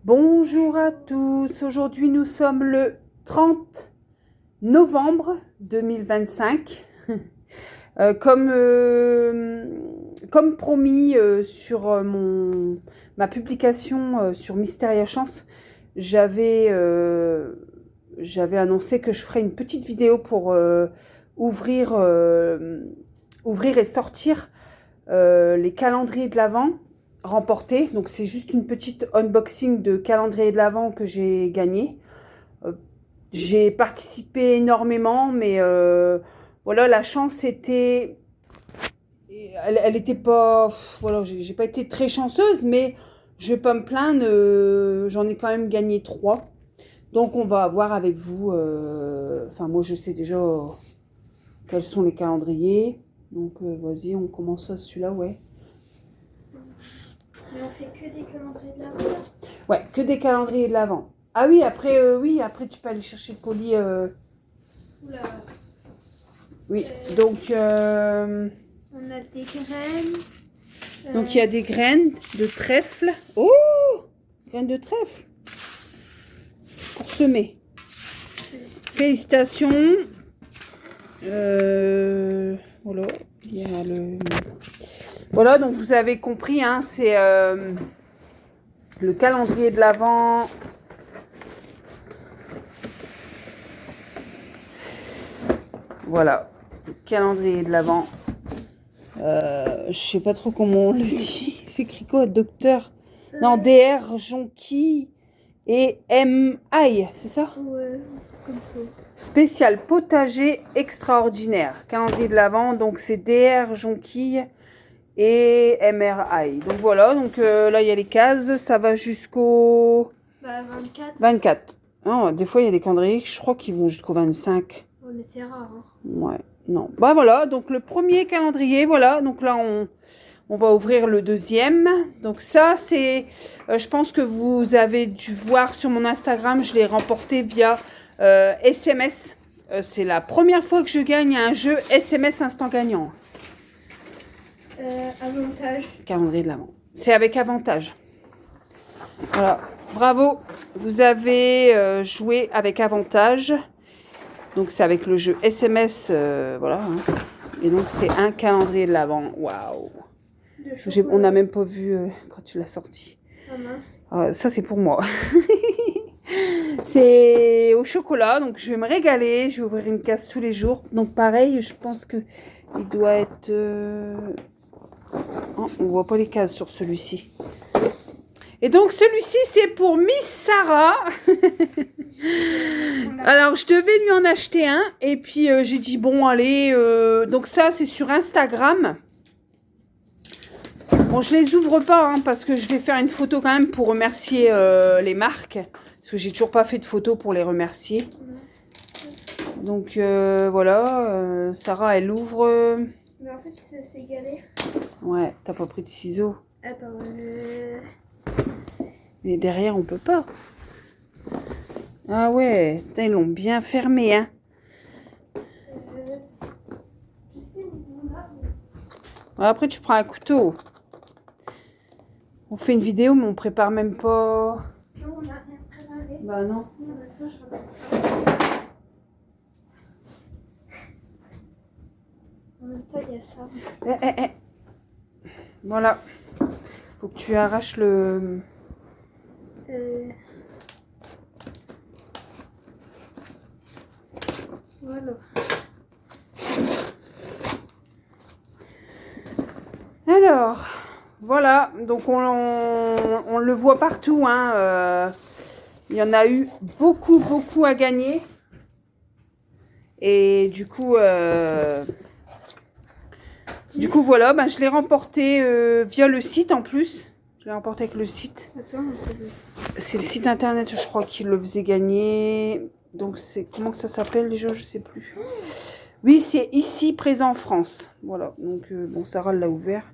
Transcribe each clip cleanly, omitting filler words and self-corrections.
Bonjour à tous, aujourd'hui nous sommes le 30 novembre 2025. Comme promis sur ma publication sur Mystérieux Chance, j'avais annoncé que je ferais une petite vidéo pour ouvrir et sortir les calendriers de l'Avent remportés. Donc c'est juste une petite unboxing de calendrier de l'Avent que j'ai gagné. J'ai participé énormément, mais voilà, la chance était... Elle était pas... Voilà, j'ai pas été très chanceuse, mais je vais pas me plaindre, j'en ai quand même gagné 3. Donc on va voir avec vous... Enfin, moi je sais déjà quels sont les calendriers. Donc vas-y, on commence à celui-là, ouais. Mais on fait que des calendriers de l'Avent. Ouais, que des calendriers de l'Avent. Ah oui, après tu peux aller chercher le colis. Oula. Oui, donc On a des graines. il y a des graines de trèfle. Oh, graines de trèfle pour semer. Félicitations. Voilà, il y a le... Voilà, donc vous avez compris, hein, c'est le calendrier de l'Avent. Voilà, le calendrier de l'Avent. Je sais pas trop comment on le dit. C'est écrit quoi, docteur? Non, DR, jonquille et MI, c'est ça? Ouais, un truc comme ça. Spécial potager extraordinaire. Calendrier de l'Avent, donc c'est DR, jonquille et MRI. Donc voilà, donc là il y a les cases, ça va jusqu'au 24. 24. Non, des fois il y a des calendriers, je crois qu'ils vont jusqu'au 25. Ouais, mais c'est rare. Hein. Ouais, non. Bah voilà, donc le premier calendrier, voilà. Donc là, on va ouvrir le deuxième. Donc ça, c'est... je pense que vous avez dû voir sur mon Instagram, je l'ai remporté via SMS. C'est la première fois que je gagne un jeu SMS instant gagnant. Avantage. Calendrier de l'Avent. C'est avec avantage. Voilà, bravo. Vous avez joué avec avantage. Donc c'est avec le jeu SMS, voilà. Hein. Et donc c'est un calendrier de l'Avent. Waouh. On n'a même pas vu quand tu l'as sorti. Ah mince. Ça c'est pour moi. C'est au chocolat, donc je vais me régaler. Je vais ouvrir une case tous les jours. Donc pareil, je pense que il doit être... Oh, on voit pas les cases sur celui-ci. Et donc celui-ci c'est pour Miss Sarah. Alors je devais lui en acheter un et puis j'ai dit bon allez, donc ça c'est sur Instagram. Bon je les ouvre pas hein, parce que je vais faire une photo quand même pour remercier les marques. Parce que j'ai toujours pas fait de photo pour les remercier. Donc voilà, Sarah elle ouvre. Mais en fait c'est galère. Ouais, t'as pas pris de ciseaux. Attends. Mais derrière on peut pas. Ah ouais, putain, ils l'ont bien fermé, hein. Tu sais où on a... Après, tu prends un couteau. On fait une vidéo, mais on prépare même pas... Non, on n'a rien préparé. Bah non. Non, attends, je regarde ça. En même temps, il y a ça. Voilà. Faut que tu arraches le... Voilà. Alors, voilà. Donc, on le voit partout, hein. Il y en a eu beaucoup à gagner. Et du coup... voilà, ben, je l'ai remporté via le site en plus. Je l'ai remporté avec le site. Attends, C'est le site internet, je crois, qui le faisait gagner. Donc, c'est comment que ça s'appelle déjà? Je sais plus. Oui, c'est ici, présent en France. Voilà. Donc, bon, Sarah l'a ouvert.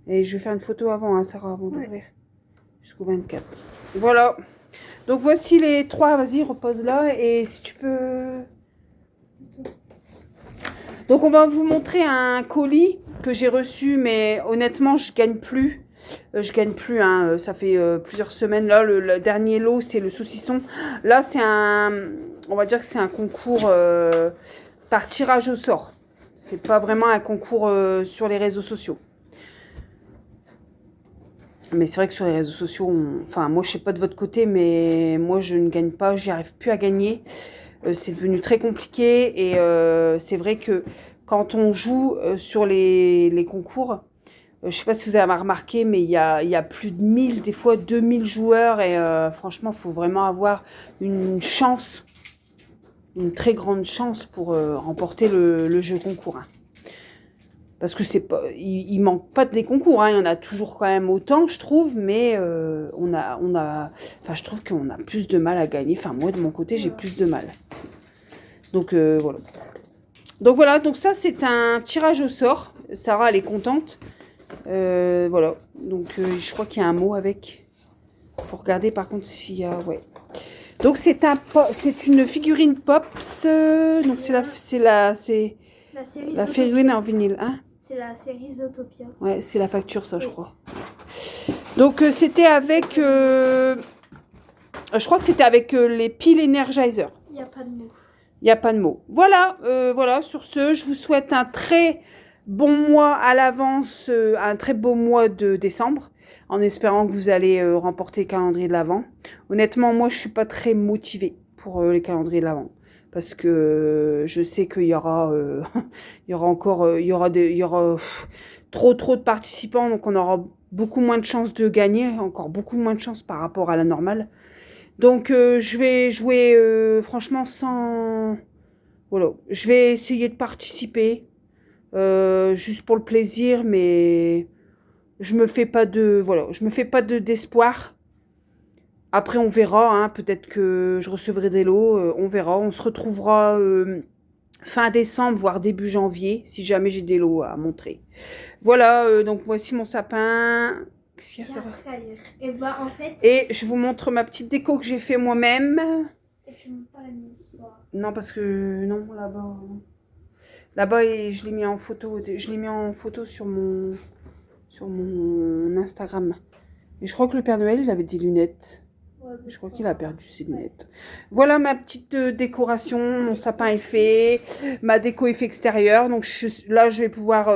Et je vais faire une photo avant, hein, Sarah, avant d'ouvrir. Jusqu'au 24. Voilà. Donc, voici les 3. Vas-y, repose là. Et si tu peux... Donc, on va vous montrer un colis que j'ai reçu. Mais honnêtement, je gagne plus. Je gagne plus, hein. Ça fait plusieurs semaines. Là, le dernier lot, c'est le saucisson. Là, c'est on va dire que c'est un concours par tirage au sort. C'est pas vraiment un concours sur les réseaux sociaux. Mais c'est vrai que sur les réseaux sociaux, enfin, moi, je sais pas de votre côté, mais moi, je ne gagne pas. J'y arrive plus à gagner. C'est devenu très compliqué. Et c'est vrai que quand on joue sur les concours, je ne sais pas si vous avez remarqué, mais il y a plus de 1000, des fois 2000 joueurs. Et franchement, il faut vraiment avoir une chance, une très grande chance pour remporter le jeu concours. Hein. Parce que c'est pas, il manque pas des concours, hein. Il y en a toujours quand même autant, je trouve, mais enfin, je trouve qu'on a plus de mal à gagner. Enfin, moi, de mon côté, j'ai plus de mal. Donc, voilà. Donc ça, c'est un tirage au sort. Sarah, elle est contente. Voilà. Donc, je crois qu'il y a un mot avec. Faut regarder, par contre, s'il y a... Ouais. Donc, c'est une figurine Pops. Donc, c'est la figurine en vinyle, hein. C'est la série Zootopia. Ouais, c'est la facture, ça, je crois. Donc, c'était avec... je crois que c'était avec les piles Energizer. Il n'y a pas de mots. Il n'y a pas de mots. Voilà, voilà, sur ce, je vous souhaite un très bon mois à l'avance, un très beau mois de décembre, en espérant que vous allez remporter le calendrier de l'Avent. Honnêtement, moi, je ne suis pas très motivée pour les calendriers de l'Avent. Parce que je sais qu'il y aura, il y aura encore, il y aura trop de participants, donc on aura beaucoup moins de chances de gagner, encore beaucoup moins de chances par rapport à la normale. Donc je vais jouer franchement sans, voilà, je vais essayer de participer juste pour le plaisir, mais je me fais pas de, voilà, je me fais pas d'espoir. Après, on verra, hein, peut-être que je recevrai des lots, on verra. On se retrouvera fin décembre, voire début janvier, si jamais j'ai des lots à montrer. Voilà, donc voici mon sapin. Qu'est-ce qu'il y a, ça va ? Et bah, en fait... Et je vous montre ma petite déco que j'ai fait moi-même. Et tu montres pas la mienne. Non, parce que... Non, là-bas... Là-bas, je l'ai mis en photo. Je l'ai mis en photo sur mon Instagram. Et je crois que le Père Noël, il avait des lunettes. Ouais, je crois qu'il a perdu ses lunettes. Voilà ma petite décoration. Mon sapin est fait. Ma déco est fait extérieure. Donc là, je vais pouvoir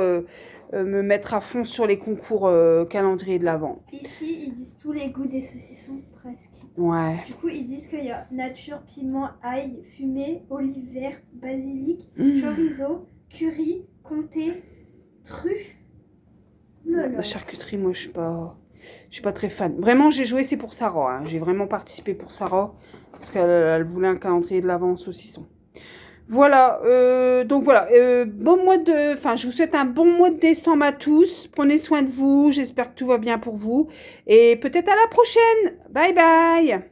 me mettre à fond sur les concours calendrier de l'Avent. Ici, ils disent tous les goûts des saucissons, presque. Ouais. Du coup, ils disent qu'il y a nature, piment, ail, fumée, olive verte, basilic, chorizo, curry, comté, truffe. La charcuterie, moi, je suis pas très fan. Vraiment, j'ai joué, c'est pour Sarah. Hein. J'ai vraiment participé pour Sarah. Parce qu'elle voulait un calendrier de l'Avent saucisson. Voilà. Donc voilà. Bon mois de... Enfin, je vous souhaite un bon mois de décembre à tous. Prenez soin de vous. J'espère que tout va bien pour vous. Et peut-être à la prochaine. Bye bye.